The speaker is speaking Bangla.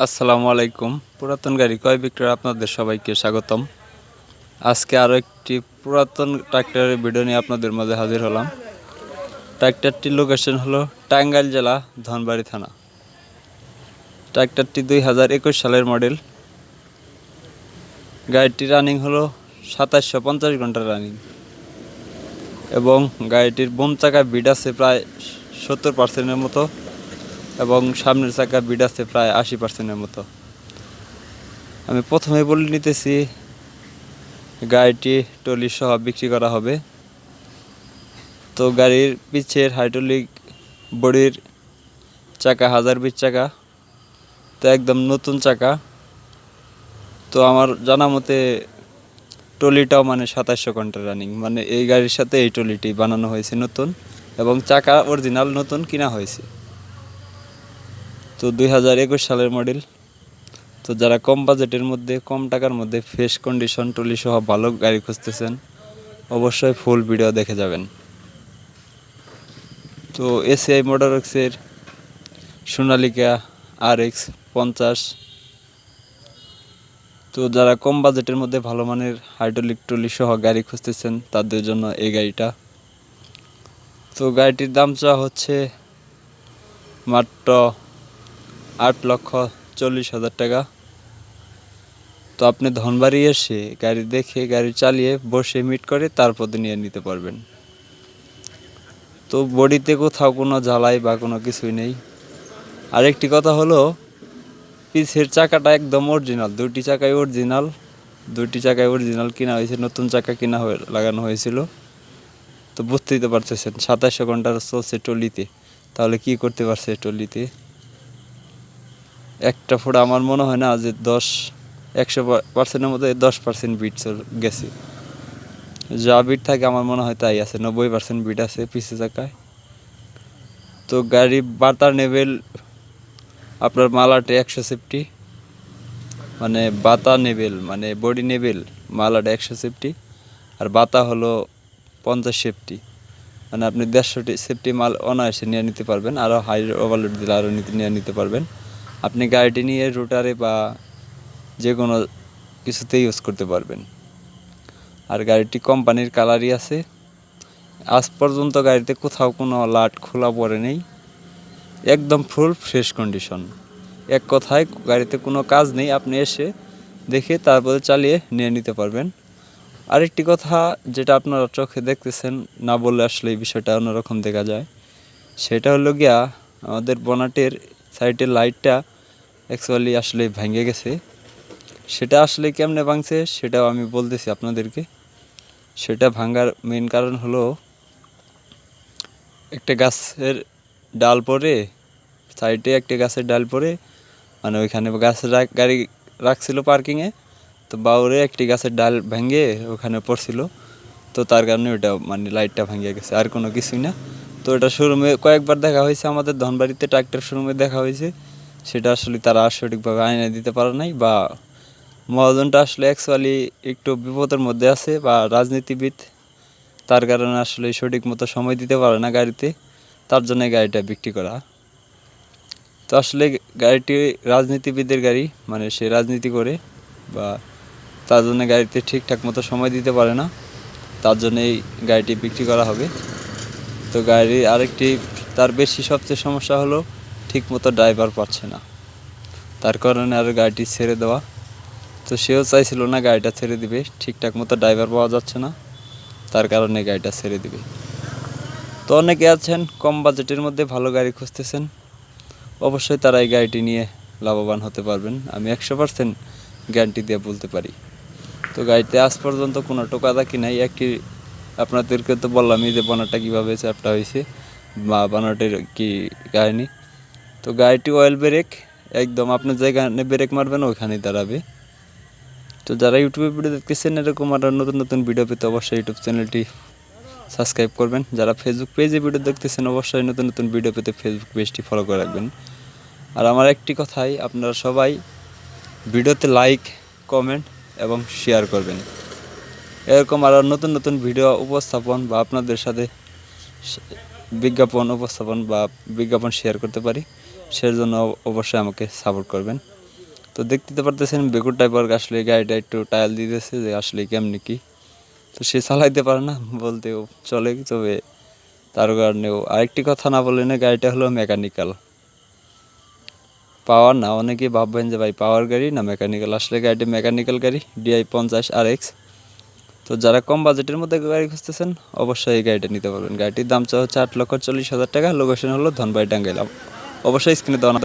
আসসালামু আলাইকুম। পুরাতন গাড়ি ক্রয় বিক্রয় আপনাদের সবাইকে স্বাগতম। আজকে আরও একটি পুরাতন ট্রাক্টরের ভিডিও নিয়ে আপনাদের মাঝে হাজির হলাম। ট্রাক্টরটির লোকেশন হলো টাঙ্গাইল জেলা ধনবাড়ি থানা। ট্রাক্টরটি 2021 সালের মডেল। গাড়িটির রানিং হলো 2750 ঘন্টা রানিং এবং গাড়িটির বোম চাকা বিড আছে প্রায় 70%-এর মতো এবং সামনের চাকা বিড আছে প্রায় 80%-এর মতো। আমি প্রথমে বলে নিতেছি, গাড়িটি টলি সহ বিক্রি করা হবে। তো গাড়ির পিছের হাইড্রোলিক বডির চাকা 1020 চাকা, তো একদম নতুন চাকা। তো আমার জানা মতে টলিটাও মানে 2700 ঘন্টা রানিং, মানে এই গাড়ির সাথে এই টলিটি বানানো হয়েছে নতুন এবং চাকা অরিজিনাল নতুন কিনা হয়েছে। তো 2021 সালের মডেল। তো যারা কম বাজেটের মধ্যে কম টাকার মধ্যে ফ্রেশ কন্ডিশন টলি সহ ভালো গাড়ি খুঁজতেছেন, অবশ্যই ফুল ভিডিও দেখে যাবেন। তো এসিআই মোটরসের সোনালিকা RX 50। তো যারা কম বাজেটের মধ্যে ভালো মানের হাইড্রোলিক ট্রলি সহ গাড়ি খুঁজতেছেন তাদের জন্য এই গাড়িটা। তো গাড়িটির দাম চাওয়া হচ্ছে মাত্র 8,40,000 টাকা। তো আপনি ধনবাড়ি এসে গাড়ি দেখে গাড়ি চালিয়ে বসে মিট করে তারপর নিয়ে নিতে পারবেন। তো বডিতে কোথাও কোনো ঝালাই বা কোনো কিছুই নেই। আরেকটি কথা হলো, পিছের চাকাটা একদম অরিজিনাল, দুটি চাকাই অরিজিনাল কিনা হয়েছে, নতুন চাকা কিনা লাগানো হয়েছিল। তো বুঝতেই তো পারতেছেন 2700 ঘন্টা চলছে টলিতে, তাহলে কি করতে পারছে টলিতে একটা ফোড়া। আমার মনে হয় না যে 100%-এর মধ্যে 10% বিট গেছে। যা বিট থাকে আমার মনে হয় তাই আছে, 90% বিট আছে পিছে চাকায়। তো গাড়ি বাতা নেবেল আপনার মালাটে 100 সেফটি, মানে বাতা নেবেল মানে বডি নেবেল মালাটা 100 সেফটি, আর বাতা হলো 50 সেফটি, মানে আপনি 150 সেফটি মাল অনায়াসে নিয়ে নিতে পারবেন। আরও হাই ওভারলোড দিলে আরও নিয়ে নিতে পারবেন। আপনি গাড়িটি নিয়ে রোটারে বা যে কোনো কিছুতে ইউজ করতে পারবেন। আর গাড়িটি কোম্পানির কালারই আছে। আজ পর্যন্ত গাড়িতে কোথাও কোনো লাট খোলা পড়ে নেই, একদম ফুল ফ্রেশ কন্ডিশন। এক কথায় গাড়িতে কোনো কাজ নেই, আপনি এসে দেখে তারপরে চালিয়ে নিয়ে নিতে পারবেন। আরেকটি কথা, যেটা আপনারা চোখে দেখতেছেন, না বললে আসলে এই বিষয়টা অন্যরকম দেখা যায়, সেটা হলো গিয়া আমাদের বনাটের সাইডের লাইটটা অ্যাকচুয়ালি আসলে ভেঙে গেছে। সেটা আসলে কেমনে ভাঙছে সেটাও আমি বলতেছি আপনাদেরকে। সেটা ভাঙার মেন কারণ হলো, একটা গাছের ডাল পড়ে, সাইডে একটা গাছের ডাল পড়ে, মানে ওইখানে গাছের গাড়ি রাখছিল পার্কিংয়ে, তো বাউরে একটি গাছের ডাল ভেঙে ওখানে পড়ছিল। তো তার কারণে ওইটা মানে লাইটটা ভেঙে গেছে, আর কোনো কিছুই না। তো এটা শোরুমে কয়েকবার দেখা হয়েছে, আমাদের ধনবাড়িতে ট্রাক্টর শোরুমে দেখা হয়েছে। সেটা আসলে তারা সঠিকভাবে আইনে দিতে পারে নাই, বা মহাজনটা আসলে অ্যাকচুয়ালি একটু বিপদের মধ্যে আছে বা রাজনীতিবিদ, তার কারণে আসলে সঠিক মতো সময় দিতে পারে না গাড়িতে, তার জন্য গাড়িটা বিক্রি করা। তো আসলে গাড়িটি রাজনীতিবিদের গাড়ি, মানে সে রাজনীতি করে বা তার জন্য গাড়িতে ঠিকঠাক মতো সময় দিতে পারে না, তার জন্য এই গাড়িটি বিক্রি করা হবে। তো গাড়ির আরেকটি তার বেশি সবচেয়ে সমস্যা হলো ঠিক মতো ড্রাইভার পাচ্ছে না, তার কারণে আর গাড়িটি ছেড়ে দেওয়া। তো সেও চাইছিল না গাড়িটা ছেড়ে দিবে, ঠিকঠাক মতো ড্রাইভার পাওয়া যাচ্ছে না, তার কারণে গাড়িটা ছেড়ে দিবে। তো অনেকে আছেন কম বাজেটের মধ্যে ভালো গাড়ি খুঁজতেছেন, অবশ্যই তারা এই গাড়িটি নিয়ে লাভবান হতে পারবেন, আমি 100% গ্যারান্টি দিয়ে বলতে পারি। তো গাড়িতে আজ পর্যন্ত কোনো টোকাদাকি নাই। একটি আপনাদেরকে তো বললামই যে বনারটা কীভাবে চ্যাপটা হয়েছে বা বনারটের কী কাহিনি। তো গাড়িটি অয়েল ব্রেক, একদম আপনি যেখানে ব্রেক মারবেন ওইখানেই দাঁড়াবে। তো যারা ইউটিউবে ভিডিও দেখতেছেন এরকম আরও নতুন নতুন ভিডিও পেতে অবশ্যই ইউটিউব চ্যানেলটি সাবস্ক্রাইব করবেন। যারা ফেসবুক পেজে ভিডিও দেখতেছেন অবশ্যই নতুন নতুন ভিডিও পেতে ফেসবুক পেজটি ফলো করে রাখবেন। আর আমার একটি কথাই, আপনারা সবাই ভিডিওতে লাইক, কমেন্ট এবং শেয়ার করবেন। এরকম আরও নতুন নতুন ভিডিও উপস্থাপন বা আপনাদের সাথে বিজ্ঞাপন উপস্থাপন বা বিজ্ঞাপন শেয়ার করতে পারি, সেজন্য অবশ্যই আমাকে সাপোর্ট করবেন। তো দেখতে তো পারতেছেন বেকুর টাইপের আসলে গাড়িটা একটু টায়াল দিতেছে যে আসলে কেমনি কি। তো সে চালাইতে পারে না বলতেও চলে, তবে তার কারণেও আরেকটি কথা না বললে না, গাড়িটা হলো মেকানিক্যাল, পাওয়ার না। অনেকেই ভাববেন যে ভাই পাওয়ার গাড়ি না মেকানিক্যাল, আসলে গাড়িটি মেকানিক্যাল গাড়ি DI 50 RX। তো যারা কম বাজেটের মধ্যে গাড়ি খুঁজতেছেন অবশ্যই এই গাড়িটা নিতে পারবেন। গাড়িটির দাম হচ্ছে 8,40,000 টাকা। লোকেশন হলো ধনবাড়ি টাঙ্গাইল। অবশ্যই স্ক্রিনে দেওয়া